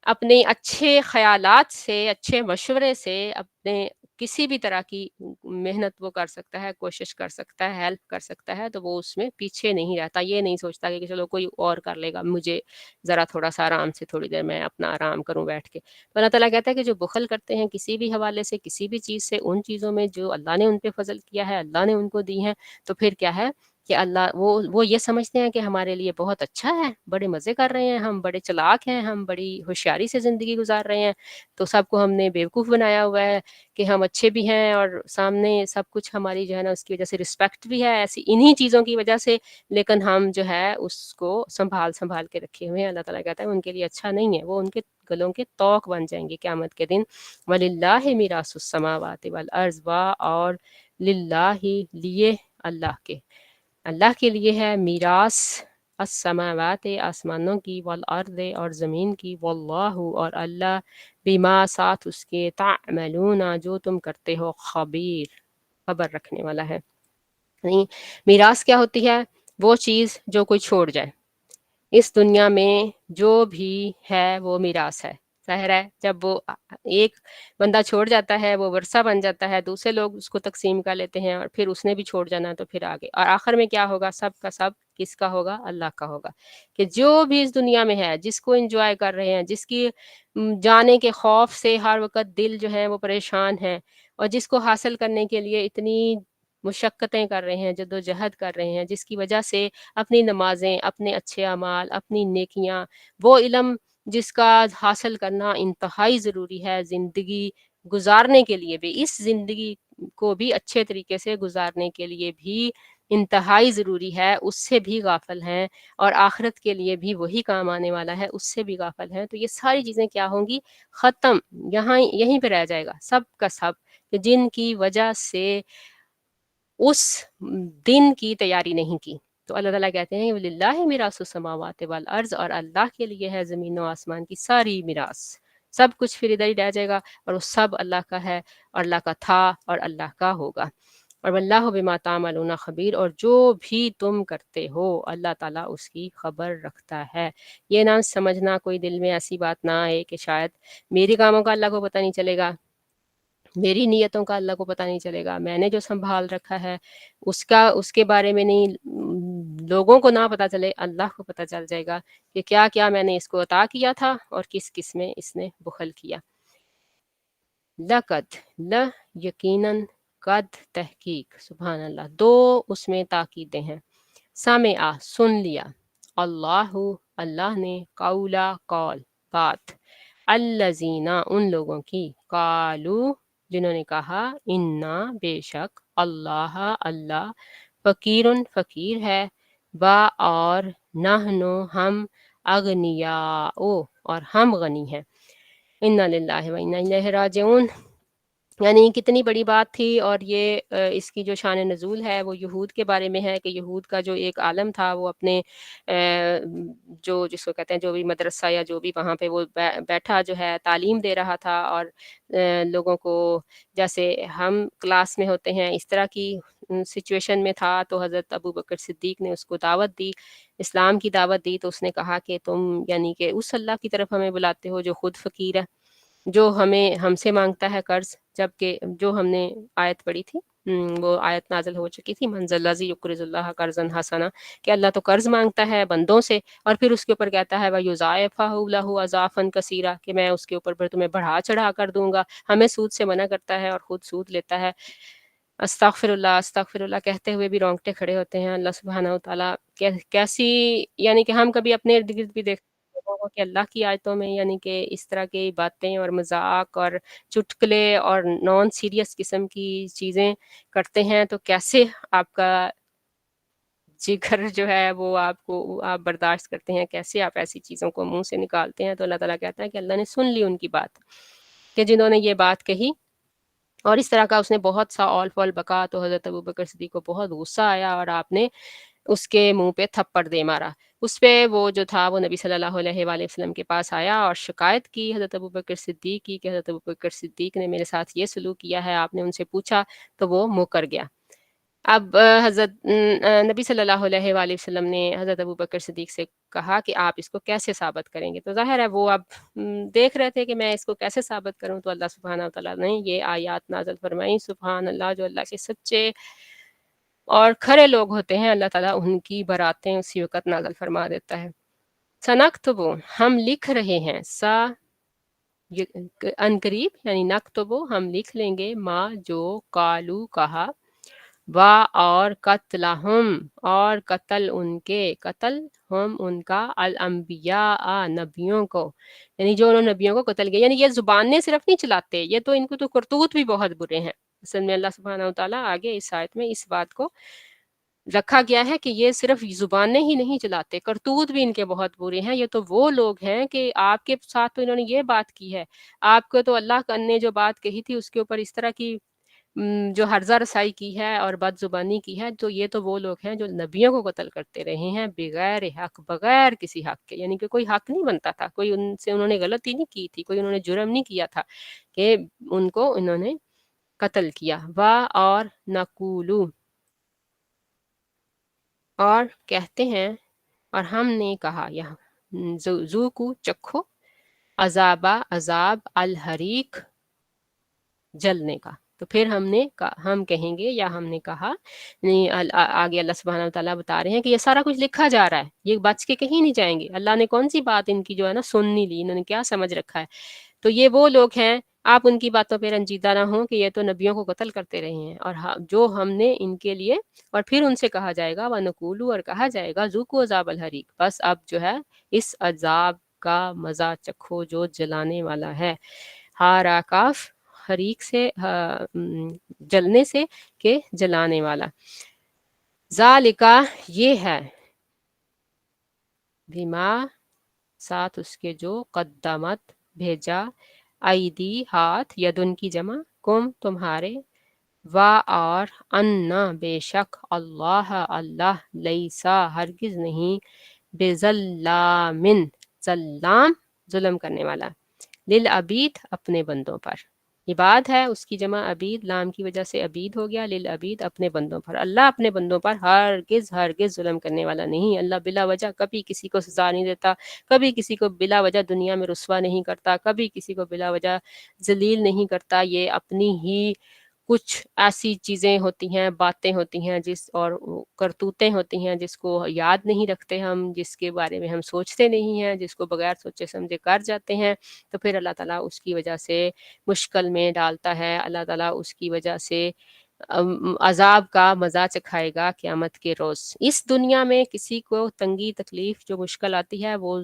[SPEAKER 1] اپنے اچھے خیالات سے، اچھے مشورے سے، اپنے کسی بھی طرح کی محنت وہ کر سکتا ہے، کوشش کر سکتا ہے، ہیلپ کر سکتا ہے، تو وہ اس میں پیچھے نہیں رہتا، یہ نہیں سوچتا کہ چلو کوئی اور کر لے گا، مجھے ذرا تھوڑا سا آرام سے تھوڑی دیر میں اپنا آرام کروں بیٹھ کے۔ تو اللہ تعالیٰ کہتا ہے کہ جو بخل کرتے ہیں کسی بھی حوالے سے، کسی بھی چیز سے، ان چیزوں میں جو اللہ نے ان پہ فضل کیا ہے، اللہ نے ان کو دی ہیں، تو پھر کیا ہے کہ اللہ وہ یہ سمجھتے ہیں کہ ہمارے لیے بہت اچھا ہے، بڑے مزے کر رہے ہیں، ہم بڑے چلاک ہیں، ہم بڑی ہوشیاری سے زندگی گزار رہے ہیں، تو سب کو ہم نے بیوقوف بنایا ہوا ہے کہ ہم اچھے بھی ہیں، اور سامنے سب کچھ ہماری جو ہے نا اس کی وجہ سے رسپیکٹ بھی ہے، ایسی انہی چیزوں کی وجہ سے، لیکن ہم جو ہے اس کو سنبھال کے رکھے ہوئے ہیں۔ اللہ تعالیٰ کہتا ہے ان کے لیے اچھا نہیں ہے، وہ ان کے گلوں کے طوق بن جائیں گے قیامت کے دن۔ وَلِلَّهِ مِيرَاثُ السَّمَاوَاتِ وَالْأَرْضِ اور للہ لیے اللہ کے لیے ہے میراث السماوات آسمانوں کی، والارض اور زمین کی، واللہ اور اللہ بما ساتھ اس کے تعملون جو تم کرتے ہو خبیر خبر رکھنے والا ہے۔ یعنی میراث کیا ہوتی ہے؟ وہ چیز جو کوئی چھوڑ جائے، اس دنیا میں جو بھی ہے وہ میراث ہے۔ ظاہر ہے جب وہ ایک بندہ چھوڑ جاتا ہے وہ ورثہ بن جاتا ہے، دوسرے لوگ اس کو تقسیم کر لیتے ہیں، اور پھر اس نے بھی چھوڑ جانا تو پھر آگے، اور آخر میں کیا ہوگا؟ سب کا سب کس کا ہوگا؟ اللہ کا ہوگا، کہ جو بھی اس دنیا میں ہے، جس کو انجوائے کر رہے ہیں، جس کی جانے کے خوف سے ہر وقت دل جو ہے وہ پریشان ہے، اور جس کو حاصل کرنے کے لیے اتنی مشقتیں کر رہے ہیں، جدوجہد کر رہے ہیں، جس کی وجہ سے اپنی نمازیں، اپنے اچھے اعمال، اپنی نیکیاں، وہ علم جس کا حاصل کرنا انتہائی ضروری ہے زندگی گزارنے کے لیے بھی، اس زندگی کو بھی اچھے طریقے سے گزارنے کے لیے بھی انتہائی ضروری ہے، اس سے بھی غافل ہیں، اور آخرت کے لیے بھی وہی کام آنے والا ہے، اس سے بھی غافل ہیں، تو یہ ساری چیزیں کیا ہوں گی؟ ختم، یہیں پہ رہ جائے گا سب کا سب، کہ جن کی وجہ سے اس دن کی تیاری نہیں کی۔ تو اللہ تعالیٰ کہتے ہیں وَلِلَّهِ مِيرَاثُ السَّمَاوَاتِ وَالْأَرْضِ اور اللہ کے لیے ہے زمین و آسمان کی ساری میراث، سب کچھ پھر ادھر ہی رہ جائے گا، اور وہ سب اللہ کا ہے، اور اللہ کا تھا، اور اللہ کا ہوگا۔ اور واللہ بما تعملون خبیر اور جو بھی تم کرتے ہو اللہ تعالیٰ اس کی خبر رکھتا ہے۔ یہ نہ سمجھنا کوئی دل میں ایسی بات نہ آئے کہ شاید میری کاموں کا اللہ کو پتہ نہیں چلے گا، میری نیتوں کا اللہ کو پتہ نہیں چلے گا، میں نے جو سنبھال رکھا ہے اس کے بارے میں نہیں، لوگوں کو نہ پتہ چلے، اللہ کو پتہ چل جائے گا کہ کیا کیا میں نے اس کو عطا کیا تھا اور کس کس میں اس نے بخل کیا۔ لقد یقیناً، قد تحقیق، سبحان اللہ، دو اس میں تاکیدیں ہیں، سمع سن لیا، اللہ نے، قولا قول بات، الذین ان لوگوں کی، قالو جنہوں نے کہا، انا بے شک، اللہ فقیر فقیر ہے، با اور نحنو ہم، اغنیاء اور ہم غنی ہیں، انا للہ و انا الیہ راجعون، یعنی کتنی بڑی بات تھی، اور یہ اس کی جو شان نزول ہے وہ یہود کے بارے میں ہے کہ یہود کا جو ایک عالم تھا وہ اپنے جو جس کو کہتے ہیں جو بھی مدرسہ یا جو بھی وہاں پہ وہ بیٹھا جو ہے تعلیم دے رہا تھا، اور لوگوں کو جیسے ہم کلاس میں ہوتے ہیں اس طرح کی سچویشن میں تھا، تو حضرت ابو بکر صدیق نے اس کو دعوت دی، اسلام کی دعوت دی، تو اس نے کہا کہ تم یعنی کہ اس اللہ کی طرف ہمیں بلاتے ہو جو خود فقیر ہے، جو ہم سے مانگتا ہے قرض، جبکہ جو ہم نے آیت پڑھی تھی وہ آیت نازل ہو چکی تھی، من ذا الذی یقرض اللہ قرضا حسنا، کہ اللہ تو قرض مانگتا ہے بندوں سے، اور پھر اس کے اوپر کہتا ہے وَيُضَاعِفَهُ لَهُ اضعافا کثیرا، کہ میں اس کے اوپر پھر تمہیں بڑھا چڑھا کر دوں گا، ہمیں سود سے منع کرتا ہے اور خود سود لیتا ہے۔ استغفر اللہ کہتے ہوئے بھی رونگٹے کھڑے ہوتے ہیں۔ اللہ سبحانہ و تعالیٰ کیسی، یعنی کہ ہم کبھی اپنے ارد گرد بھی دیکھتے ہیں کہ اللہ کی آیتوں میں یعنی کہ اس طرح کی باتیں اور مذاق اور چٹکلے اور نان سیریس قسم کی چیزیں کرتے ہیں، تو کیسے آپ کا جگر جو ہے وہ آپ برداشت کرتے ہیں، کیسے آپ ایسی چیزوں کو منہ سے نکالتے ہیں؟ تو اللہ تعالیٰ کہتا ہے کہ اللہ نے سن لی ان کی بات، کہ جنہوں نے یہ بات کہی، اور اس طرح کا اس نے بہت سا اول فول بکا، تو حضرت ابو بکر صدیق کو بہت غصہ آیا اور آپ نے اس کے منہ پہ تھپڑ دے مارا۔ اس پہ وہ جو تھا وہ نبی صلی اللہ علیہ وآلہ وسلم کے پاس آیا اور شکایت کی حضرت ابو بکر صدیق کی کہ حضرت ابو بکر صدیق نے میرے ساتھ یہ سلوک کیا ہے، آپ نے ان سے پوچھا تو وہ مکر گیا۔ اب حضرت نبی صلی اللہ علیہ وآلہ وسلم نے حضرت ابو بکر صدیق سے کہا کہ آپ اس کو کیسے ثابت کریں گے؟ تو ظاہر ہے وہ اب دیکھ رہے تھے کہ میں اس کو کیسے ثابت کروں، تو اللہ سبحانہ و تعالیٰ نے یہ آیات نازل فرمائیں، سبحان اللہ، جو اللہ کے سچے اور کھرے لوگ ہوتے ہیں اللہ تعالیٰ ان کی براتیں اسی وقت نازل فرما دیتا ہے۔ سنکتبو، ہم لکھ رہے ہیں، ان قریب، یعنی نکتبو، ہم لکھ لیں گے، ما جو قالو کہا، اور قتلہم، اور قتل ان کے، قتل ہم ان کا، الانبیاء نبیوں کو، یعنی جو انہوں نے نبیوں کو قتل کیا، یعنی یہ زبانیں صرف نہیں چلاتے، یہ تو ان کو تو کرتوت بھی بہت برے ہیں۔ اصل میں اللہ سبحانہ و تعالیٰ آگے اس آیت میں اس بات کو رکھا گیا ہے کہ یہ صرف زبانیں ہی نہیں چلاتے، کرتوت بھی ان کے بہت برے ہیں۔ یہ تو وہ لوگ ہیں کہ آپ کے ساتھ تو انہوں نے یہ بات کی ہے، آپ کو تو اللہ نے جو بات کہی تھی اس کے اوپر اس طرح کی جو ہرزہ رسائی کی ہے اور بد زبانی کی ہے، تو یہ تو وہ لوگ ہیں جو نبیوں کو قتل کرتے رہے ہیں بغیر حق، بغیر کسی حق کے، یعنی کہ کوئی حق نہیں بنتا تھا، کوئی ان سے انہوں نے غلطی نہیں کی تھی، کوئی انہوں نے جرم نہیں کیا تھا کہ ان کو انہوں نے قتل کیا۔ اور نقولو، اور کہتے ہیں، اور ہم نے کہا، یہاں ذوقو، چکھو، عذاب الحریق، جلنے کا، تو پھر ہم کہیں گے یا ہم نے کہا، نہیں آگے اللہ سبحانہ و تعالیٰ بتا رہے ہیں کہ یہ سارا کچھ لکھا جا رہا ہے، یہ بچ کے کہیں نہیں جائیں گے، اللہ نے کون سی بات ان کی جو ہے نا سن نہیں لی، انہوں نے کیا سمجھ رکھا ہے۔ تو یہ وہ لوگ ہیں، آپ ان کی باتوں پہ رنجیدہ نہ ہوں کہ یہ تو نبیوں کو قتل کرتے رہے ہیں، اور جو ہم نے ان کے لیے، اور پھر ان سے کہا جائے گا وَنَقُولُ، اور کہا جائے گا ذُوقُوا عَذَابَ الْحَرِيقِ، بس اب جو ہے اس عذاب کا مزہ چکھو جو جلانے والا ہے۔ ہاراکاف، حریق سے، جلنے سے، کہ جلانے والا۔ ذالکا، یہ ہے، بما، ساتھ اس کے جو، قدمت، بھیجا، ایدی، ہاتھ، یدن کی جمع، کم، تمہارے، اور انا، بے شک، اللہ لیسا، ہرگز نہیں، بظلامن، ظلام، ظلم کرنے والا، للعبید، اپنے بندوں پر، عباد ہے اس کی جمع عبید، لام کی وجہ سے عبید ہو گیا، للعبید، اپنے بندوں پر، اللہ اپنے بندوں پر ہرگز ظلم کرنے والا نہیں۔ اللہ بلا وجہ کبھی کسی کو سزا نہیں دیتا، کبھی کسی کو بلا وجہ دنیا میں رسوا نہیں کرتا، کبھی کسی کو بلا وجہ ذلیل نہیں کرتا۔ یہ اپنی ہی کچھ ایسی چیزیں ہوتی ہیں، باتیں ہوتی ہیں، اور کرتوتیں ہوتی ہیں جس کو یاد نہیں رکھتے ہم، جس کے بارے میں ہم سوچتے نہیں ہیں، جس کو بغیر سوچے سمجھے کر جاتے ہیں، تو پھر اللہ تعالیٰ اس کی وجہ سے مشکل میں ڈالتا ہے، اللہ تعالیٰ اس کی وجہ سے عذاب کا مزہ چکھائے گا قیامت کے روز۔ اس دنیا میں کسی کو تنگی تکلیف جو مشکل آتی ہے وہ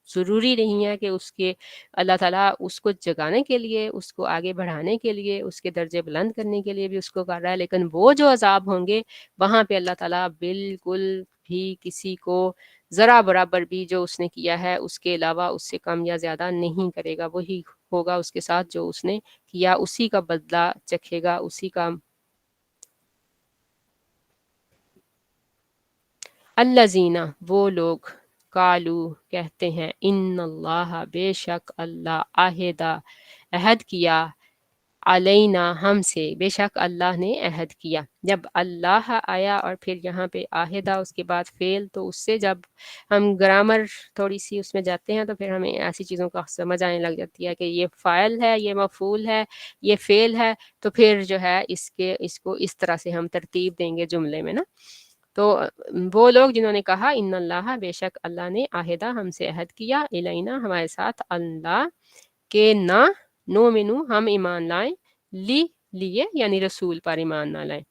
[SPEAKER 1] ضروری نہیں ہے کہ اس کے، اللہ تعالیٰ اس کو جگانے کے لیے، اس کو آگے بڑھانے کے لیے، اس کے درجے بلند کرنے کے لیے بھی اس کو کر رہا ہے، لیکن وہ جو عذاب ہوں گے وہاں پہ اللہ تعالیٰ بالکل بھی کسی کو ذرا برابر بھی جو اس نے کیا ہے اس کے علاوہ اس سے کم یا زیادہ نہیں کرے گا، وہی ہوگا اس کے ساتھ جو اس نے کیا، اسی کا بدلہ چکھے گا، اسی کا۔ الذین، وہ لوگ، قالو، کہتے ہیں، ان اللہ، بے شک اللہ، عہدہ، عہد کیا، علینا، ہم سے، بے شک اللہ نے عہد کیا۔ جب اللہ آیا اور پھر یہاں پہ عہدہ اس کے بعد فعل، تو اس سے جب ہم گرامر تھوڑی سی اس میں جاتے ہیں تو پھر ہمیں ایسی چیزوں کا سمجھ آنے لگ جاتی ہے کہ یہ فاعل ہے، یہ مفعول ہے، یہ فعل ہے، تو پھر جو ہے اس کو اس طرح سے ہم ترتیب دیں گے جملے میں نا۔ تو وہ لوگ جنہوں نے کہا ان اللہ، بے شک اللہ نے، عہدہ، ہم سے عہد کیا، الینا، ہمارے ساتھ، اللہ، کہ نہ، نؤمنو، ہم ایمان لائیں، لیے یعنی رسول پر ایمان نہ لائیں،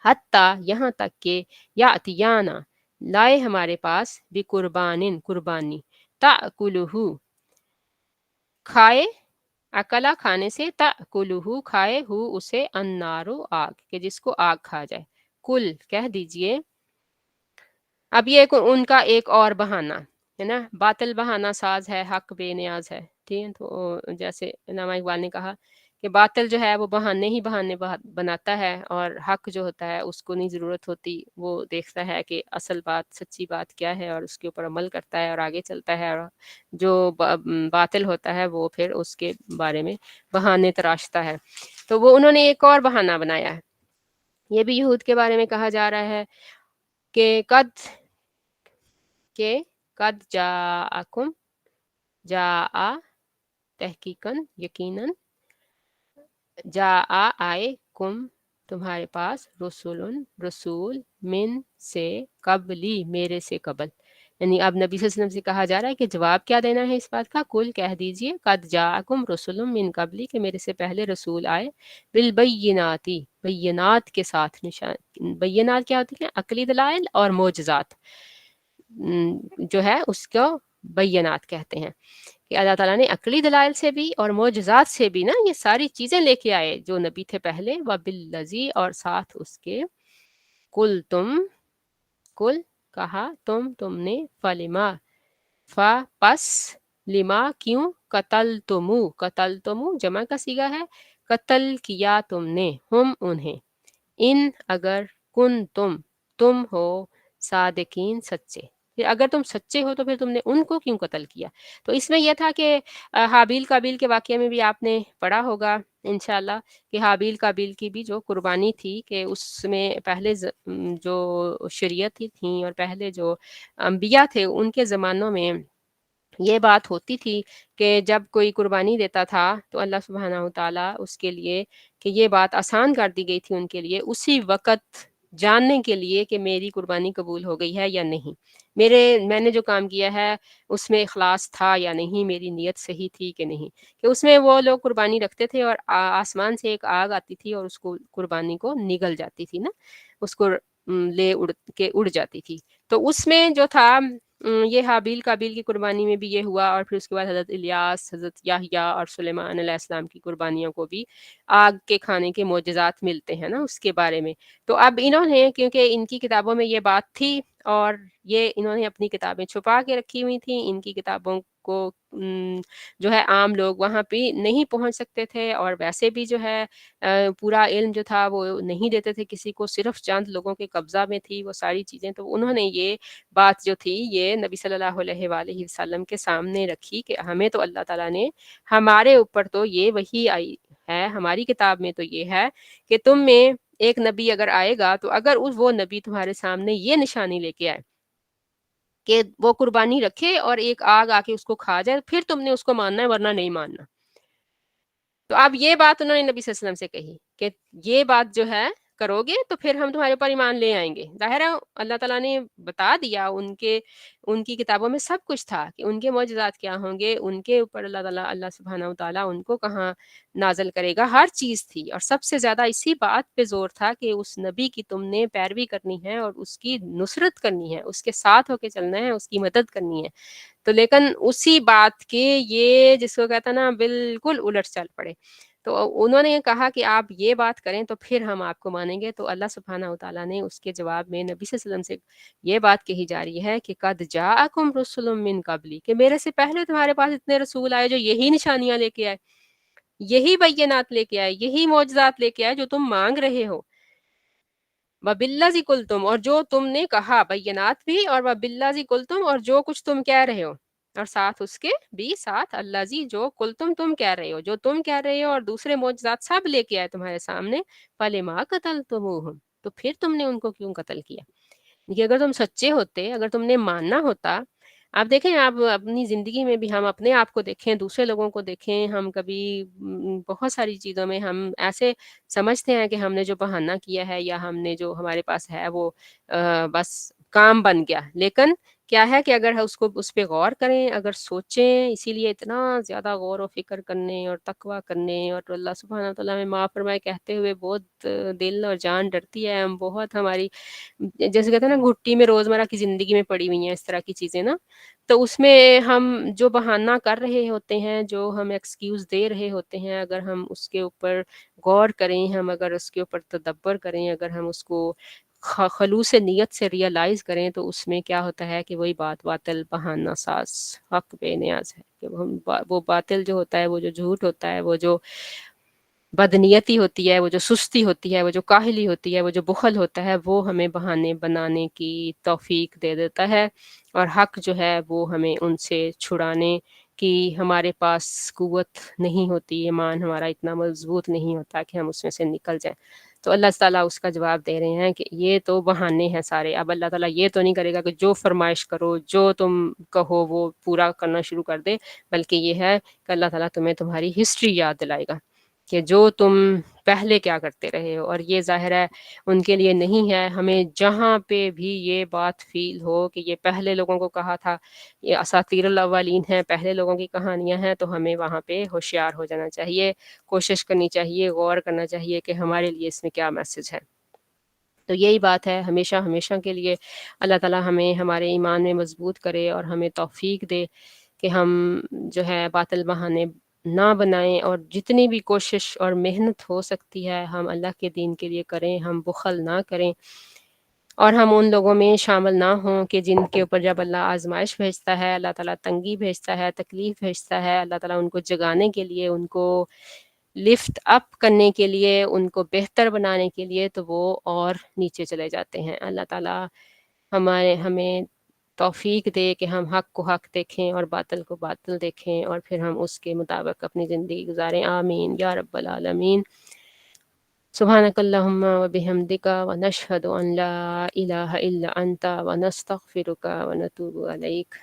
[SPEAKER 1] حتیٰ، یہاں تک کہ، یاتیانا، لائے ہمارے پاس، بقربان، قربانی، تاکلہ، کھائے، اکلا، کھانے سے، تاکلہ، کھائے، ہو اسے، النارو، آگ، کہ جس کو آگ کھا جائے۔ کل، کہہ دیجئے۔ اب یہ ان کا ایک اور بہانہ ہے نا، باطل بہانہ ساز ہے، حق بے نیاز ہے، ٹھیک ہے۔ تو جیسے علامہ اقبال نے کہا کہ باطل جو ہے وہ بہانے بناتا ہے، اور حق جو ہوتا ہے اس کو نہیں ضرورت ہوتی، وہ دیکھتا ہے کہ اصل بات، سچی بات کیا ہے، اور اس کے اوپر عمل کرتا ہے اور آگے چلتا ہے، اور جو باطل ہوتا ہے وہ پھر اس کے بارے میں بہانے تراشتا ہے۔ تو وہ انہوں نے ایک اور بہانہ بنایا ہے۔ یہ بھی یہود کے بارے میں کہا جا رہا ہے کہ قد جاءکم، جاء، تحقیقاً، یقیناً، جاء، آئے، کم، تمہارے پاس، رسول، من، سے، قبلی، میرے سے قبل، یعنی اب نبی صلی اللہ علیہ وسلم سے کہا جا رہا ہے کہ جواب کیا دینا ہے اس بات کا، کل، کہہ دیجئے، قد جاءکم رسول من قبلی، کہ میرے سے پہلے رسول آئے، بالبیناتی، بینات کے ساتھ، نشان، بینات کیا ہوتی ہیں؟ عقلی دلائل اور معجزات، جو ہے اس کو بینات کہتے ہیں، کہ اللہ تعالیٰ نے عقلی دلائل سے بھی اور معجزات سے بھی نا یہ ساری چیزیں لے کے آئے جو نبی تھے پہلے، وبالذی، اور ساتھ اس کے، کل، کہا، تم نے، فلما، پس، لما، کیوں، قتلتمو جمع کا صیغہ ہے، قتل کیا تم نے، ہم انہیں، ان، اگر، تم ہو، صادقین، سچے، پھر اگر تم سچے ہو تو پھر تم نے ان کو کیوں قتل کیا؟ تو اس میں یہ تھا کہ حابیل قابیل کے واقعے میں بھی آپ نے پڑھا ہوگا انشاءاللہ کہ حابیل قابیل کی بھی جو قربانی تھی کہ اس میں پہلے جو شریعت تھیں اور پہلے جو انبیاء تھے ان کے زمانوں میں یہ بات ہوتی تھی کہ جب کوئی قربانی دیتا تھا تو اللہ سبحانہ و تعالیٰ اس کے لیے، کہ یہ بات آسان کر دی گئی تھی ان کے لیے اسی وقت جاننے کے لیے کہ میری قربانی قبول ہو گئی ہے یا نہیں، میں نے جو کام کیا ہے اس میں اخلاص تھا یا نہیں، میری نیت صحیح تھی کہ نہیں، کہ اس میں وہ لوگ قربانی رکھتے تھے اور آسمان سے ایک آگ آتی تھی اور اس کو قربانی کو نگل جاتی تھی نا، اس کو لے اڑ جاتی تھی۔ تو اس میں جو تھا یہ حابیل قابیل کی قربانی میں بھی یہ ہوا، اور پھر اس کے بعد حضرت الیاس، حضرت یحییٰ اور سلیمان علیہ السلام کی قربانیوں کو بھی آگ کے کھانے کے معجزات ملتے ہیں نا اس کے بارے میں۔ تو اب انہوں نے، کیونکہ ان کی کتابوں میں یہ بات تھی اور یہ انہوں نے اپنی کتابیں چھپا کے رکھی ہوئی تھیں، ان کی کتابوں کو جو ہے عام لوگ وہاں پہ نہیں پہنچ سکتے تھے، اور ویسے بھی جو ہے پورا علم جو تھا وہ نہیں دیتے تھے کسی کو، صرف چند لوگوں کے قبضہ میں تھی وہ ساری چیزیں، تو انہوں نے یہ بات جو تھی یہ نبی صلی اللہ علیہ وآلہ وسلم کے سامنے رکھی کہ ہمیں تو اللہ تعالیٰ نے، ہمارے اوپر تو یہ وحی آئی ہے، ہماری کتاب میں تو یہ ہے کہ تم میں ایک نبی اگر آئے گا تو اگر وہ نبی تمہارے سامنے یہ نشانی لے کے آئے کہ وہ قربانی رکھے اور ایک آگ آ کے اس کو کھا جائے، پھر تم نے اس کو ماننا ہے ورنہ نہیں ماننا۔ تو اب یہ بات انہوں نے نبی صلی اللہ علیہ وسلم سے کہی کہ یہ بات جو ہے کرو گے تو پھر ہم تمہارے اوپر ایمان لے آئیں گے۔ ظاہر ہے اللہ تعالیٰ نے بتا دیا، ان کی کتابوں میں سب کچھ تھا کہ ان کے معجزات کیا ہوں گے، ان کے اوپر اللہ سبحانہ و تعالیٰ ان کو کہاں نازل کرے گا، ہر چیز تھی، اور سب سے زیادہ اسی بات پہ زور تھا کہ اس نبی کی تم نے پیروی کرنی ہے اور اس کی نصرت کرنی ہے، اس کے ساتھ ہو کے چلنا ہے، اس کی مدد کرنی ہے۔ تو لیکن اسی بات کے یہ جس کو کہتا نا بالکل الٹ چل پڑے، تو انہوں نے کہا کہ آپ یہ بات کریں تو پھر ہم آپ کو مانیں گے۔ تو اللہ سبحانہ و تعالیٰ نے اس کے جواب میں نبی صلی اللہ علیہ وسلم سے یہ بات کہی جا رہی ہے کہ قد جاءکم رسل من قبلی، کہ میرے سے پہلے تمہارے پاس اتنے رسول آئے جو یہی نشانیاں لے کے آئے، یہی بینات لے کے آئے، یہی معجزات لے کے آئے جو تم مانگ رہے ہو۔ وَبِالَّذِي قُلْتُمْ، اور جو تم نے کہا، بینات بھی، اور وَبِالَّذِي قُلْتُمْ، اور جو کچھ تم کہہ رہے ہو، اور ساتھ اس کے بھی ساتھ الذی، جو قلتم تم کہہ رہے ہو، جو تم کہہ رہے ہو، اور دوسرے معجزات سب لے کے آئے تمہارے سامنے، فَلِمَا قَتَلْتُمُوهُمْ، تو پھر تم نے ان کو کیوں قتل کیا؟ کہ اگر تم سچے ہوتے، اگر تم نے ماننا ہوتا، آپ دیکھیں، آپ اپنی زندگی میں بھی، ہم اپنے آپ کو دیکھیں، دوسرے لوگوں کو دیکھیں، ہم کبھی بہت ساری چیزوں میں ہم ایسے سمجھتے ہیں کہ ہم نے جو بہانہ کیا ہے یا ہم نے جو ہمارے پاس ہے وہ بس کام بن گیا، لیکن کیا ہے کہ اگر اس پہ غور کریں، اگر سوچیں، اسی لیے اتنا زیادہ غور و فکر کرنے اور تقوی کرنے، اور اللہ سبحانہ تعالیٰ میں معاف فرمائے کہتے ہوئے بہت دل اور جان ڈرتی ہے، ہم بہت، ہماری جیسے کہتے ہیں نا گھٹی میں روزمرہ کی زندگی میں پڑی ہوئی ہیں اس طرح کی چیزیں نا، تو اس میں ہم جو بہانہ کر رہے ہوتے ہیں، جو ہم ایکسکیوز دے رہے ہوتے ہیں، اگر ہم اس کے اوپر غور کریں، ہم اگر اس کے اوپر تدبر کریں، اگر ہم اس کو خلوص نیت سے ریئلائز کریں، تو اس میں کیا ہوتا ہے کہ وہی بات باطل بہانہ ساز حق بے نیاز ہے، کہ وہ باطل جو ہوتا ہے، وہ جو جھوٹ ہوتا ہے، وہ جو بدنیتی ہوتی ہے، وہ جو سستی ہوتی ہے، وہ جو کاہلی ہوتی ہے، وہ جو بخل ہوتا ہے، وہ ہمیں بہانے بنانے کی توفیق دے دیتا ہے، اور حق جو ہے وہ ہمیں ان سے چھڑانے کی ہمارے پاس قوت نہیں ہوتی، ایمان ہمارا اتنا مضبوط نہیں ہوتا کہ ہم اس میں سے نکل جائیں۔ تو اللہ تعالیٰ اس کا جواب دے رہے ہیں کہ یہ تو بہانے ہیں سارے، اب اللہ تعالیٰ یہ تو نہیں کرے گا کہ جو فرمائش کرو، جو تم کہو وہ پورا کرنا شروع کر دے، بلکہ یہ ہے کہ اللہ تعالیٰ تمہیں تمہاری ہسٹری یاد دلائے گا کہ جو تم پہلے کیا کرتے رہے ہو، اور یہ ظاہر ہے ان کے لیے نہیں ہے۔ ہمیں جہاں پہ بھی یہ بات فیل ہو کہ یہ پہلے لوگوں کو کہا تھا، یہ اساطیر الاولین ہیں، پہلے لوگوں کی کہانیاں ہیں، تو ہمیں وہاں پہ ہوشیار ہو جانا چاہیے، کوشش کرنی چاہیے، غور کرنا چاہیے کہ ہمارے لیے اس میں کیا میسج ہے۔ تو یہی بات ہے، ہمیشہ ہمیشہ کے لیے اللہ تعالیٰ ہمیں ہمارے ایمان میں مضبوط کرے اور ہمیں توفیق دے کہ ہم جو ہے باطل بہانے نہ بنائیں، اور جتنی بھی کوشش اور محنت ہو سکتی ہے ہم اللہ کے دین کے لیے کریں، ہم بخل نہ کریں، اور ہم ان لوگوں میں شامل نہ ہوں کہ جن کے اوپر جب اللہ آزمائش بھیجتا ہے، اللہ تعالیٰ تنگی بھیجتا ہے، تکلیف بھیجتا ہے، اللہ تعالیٰ ان کو جگانے کے لیے، ان کو لفٹ اپ کرنے کے لیے، ان کو بہتر بنانے کے لیے، تو وہ اور نیچے چلے جاتے ہیں۔ اللہ تعالیٰ ہمیں توفیق دے کہ ہم حق کو حق دیکھیں اور باطل کو باطل دیکھیں، اور پھر ہم اس کے مطابق اپنی زندگی گزاریں۔ آمین یا رب العالمین۔ سبحانک اللہم وبحمدک ونشہد ان لا الہ الا انت ونستغفرک ونتوب الیک۔